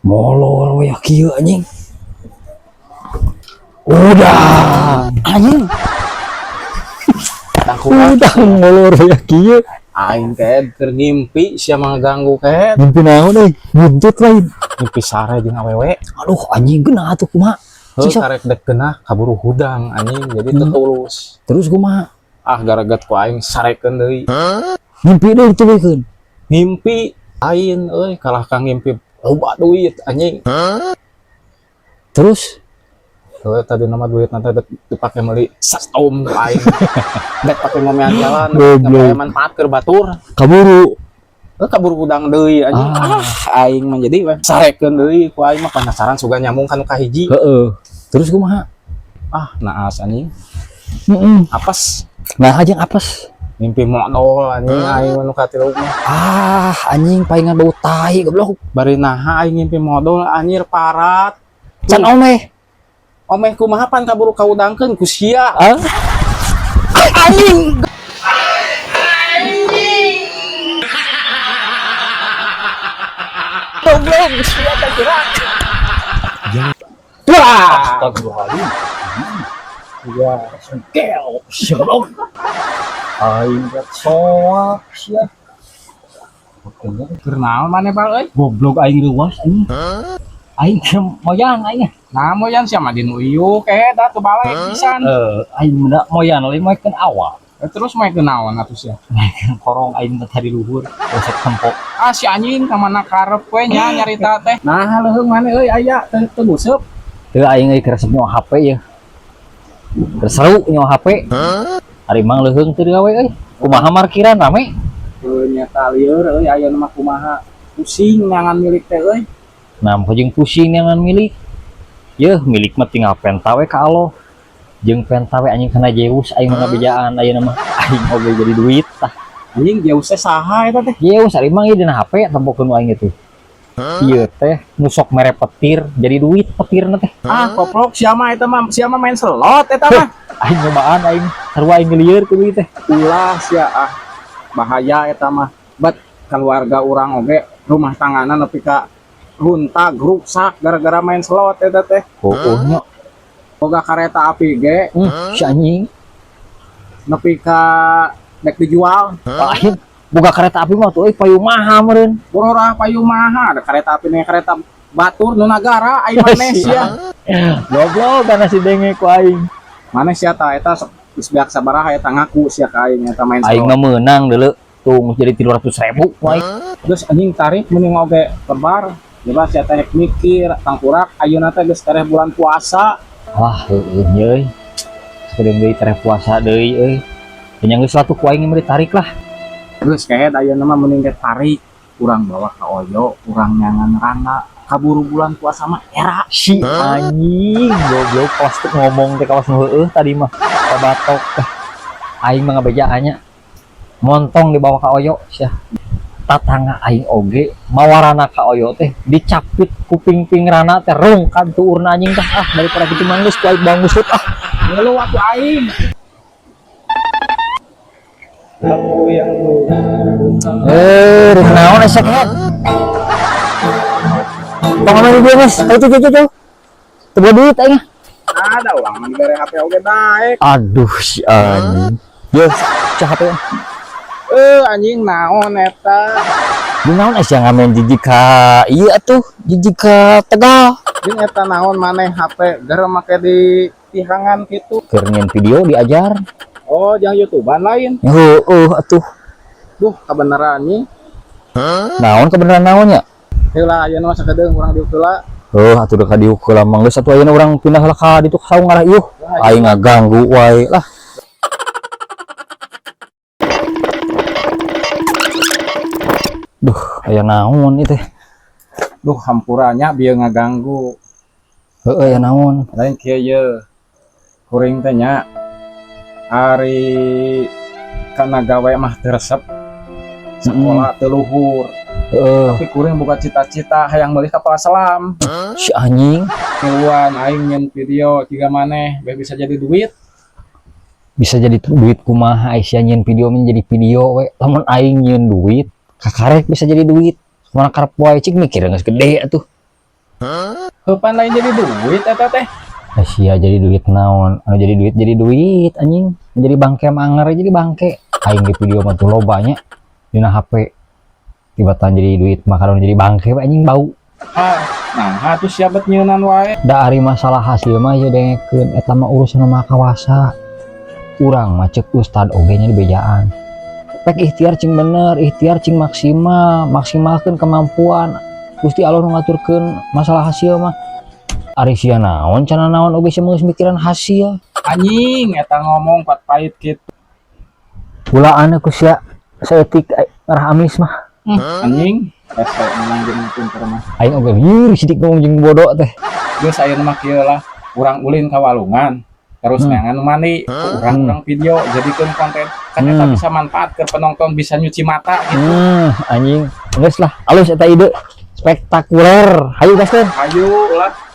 Molor ya kieu anjing. Udah anjing. Udah molor ya kieu. Aing kayak keur ngimpi sia mengganggu kayak Mimpi naon euy? Buntut lain. ngimpi sare jeung awewe. Aduh anjing geuna atuh kumaha? Heuh karek dek geunah kaburu hudang anjing jadi teu tulus. Terus kumaha? Ah garagat ku aing sarekeun deui. Mimpi deui tuluykeun. Ngimpi aing euy kalah ka ngimpi loba duit anjing. Terus Heuh tadi nama duit nanti dipake meuli satom aing. Dek pake ngomean jalan Goblok. manfaat keur batur. kaburu. Kabur udang deui anjing. Aing mah jadi we sarekeun deui ku aing mah penasaran suga nyambung kana kahiji. Heeh. Terus kumaha? Naas anjing. Heeh. Apes Nah aja apes. mimpi modal anjing aing nu katilu mah. Anjing palingan bau tai goblok. Bari naha aing mimpi modal anjir parat. Can omeh. Omeh kumaha pan kaburu kaudangkeun ku sia. Anjing. Goblok sia tak kira. Wah. Astagfirullahaladzim. Ya, sengkel, goblok. Aing gat soak sia. Keur naon maneh Bang euy? Goblok aing leuwas anjing. Aing moyan aing. Nah moyan sia mah dinu ieu ke da teu balik pisan. Aing menda moyan leuwih maikeun awal. Terus mah teu naon atuh sia. Korong aing tadi luhur, resep tempok. Si anjing ka mana karep we nya nyarita teh. Nah leuheung maneh euy aya teu guseup. Teu aing euy keur resep nyawa HP ya. Keur seru nyawa HP. Ari mang leuheung teu gawe euy. Kumaha markiran rame? Nyata lieur euy aya mah kumaha pusing ngangan milik teh euy. Nah, jeung pusing nyangan milik. Yeuh, milik mah tinggal penta we ka Allah. Jeung penta we anjing kana Zeus aing ngabejaan ayeuna mah aing oge jadi duit tah. Anjing jauh teh saha eta teh? Zeus ari mang ieu dina HP tempokeun aing itu. Ieu teh nusok mere petir jadi duit petirna teh. Goblok sia mah eta mah sia mah main slot eta mah. Aing nyobaan aing sarua aing ngelieur ku duit teh. Ulah sia bahaya eta mah. Bet keluarga urang oge rumah tanggana nepi ka runtag rusak gara-gara main slot eta teh. Nya. Boga kareta api ge Si anjing. nepi ka dek dijual. Aing boga kereta api mah tuh euy payung maha meureun. Bororah payung maha ada kereta api nih kereta batur nu nagara aing maneh sia. Goblok kana si denge ku aing. Maneh sia ta eta geus beak sabaraha eta ngaku sia ka aing eta main Aing slot. mah meunang deuleu. Tuh jadi 300.000 ku aing. Terus anjing tarik mending oge perbar. Coba sia teh mikir tangkurak ayeuna teh geus tareh bulan puasa. Wah, heueuh euy. Sering deui tareh puasa deui euy. Nya geus atuh ku aing mah ditarik lah. Geus kayak ayeuna mah mending tarik. Urang bawa ka oyo, urang nyangan rangga. Kaburu bulan puasa mah era. Si anjing goblok plastik ngomong teh kawas nu heueuh tadi mah. Kabatok teh. Aing mah ngabejaannya. Montong dibawa ka oyo sia. Tatangga aing oge mawarana ka oyo teh dicapit kuping pingrana teh rungkad tuurna anjing tah daripada kitu mah geus ku aing bangusut Ngeluh atuh aing. Aku yang rek naon esek head panganan dia guys tuh teu duit aing ada ulang mah digere HP oge baik. aduh si anjing yo cah HP Anjing naon eta? di naon yang ngamen jijik ka ieu atuh jijik ka Tegal Jeung eta naon maneh HP gara make di tihangan kitu. keur nyen video diajar Oh, jeung YouTubean lain. heueuh atuh Duh, kabeneran nih. naon kebenaran naonnya Heula ayeuna mah sakedeung urang diuk heula. atuh udah kadiuk heula mah geus atuh ayeuna urang pindah heula ka ditu saung ngarah ieuh aing ngaganggu wae lah. Duh, aya naon ieu teh? Duh, hampurannya bieu ngaganggu. Heeh, aya naon? Lain kieu ye. Kuring teh nya ari kana gawe mah teu resep. Sekolah teu luhur. Heeh. Tapi kuring boga cita-cita hayang meuli kapal selam. Si anjing Keluan aing nyen video jiga maneh bae bisa jadi duit. bisa jadi duit kumaha Aisyah nyeun video menjadi video we lamun aing nyeun duit kakarek bisa jadi duit mana karep wae cik mikir geus gede atuh. Heupan lain jadi duit eta teh. Sia jadi duit naon, anu jadi duit anjing, jadi bangke manger jadi bangke. Aing di video mah tuh lobanya dina HP. Tiba-tiba jadi duit makaron jadi bangke we anjing bau. Nah, atuh siabat nyeunan wae. Da ari masalah hasil mah ya dengekeun eta mah urusan mah kawasa. Urang mah ceuk ustad oge nya di bejaan. Pek ikhtiar cing bener, ikhtiar cing maksimal, maksimalkeun kemampuan. Gusti Allah nu ngaturkeun masalah hasil mah. Ari sia naon cenah naon oge geus mikiran hasil. Anjing eta ngomong pat pait kitu. Ulaan aku sia saeutik arah amis mah. Anjing, asa menanggeng pinter mah. Aing oge liur sidik ngomong jeung bodoh teh. Geus ayeuna mah kieu lah, urang ulin ka walungan. Terus neangan mandi, urang video jadikeun konten. Kan eta bisa manfaat ke penonton, bisa nyuci mata gitu. Anjing, geus lah, alus eta ide spektakuler. Hayu gaskeun. Ayo lah.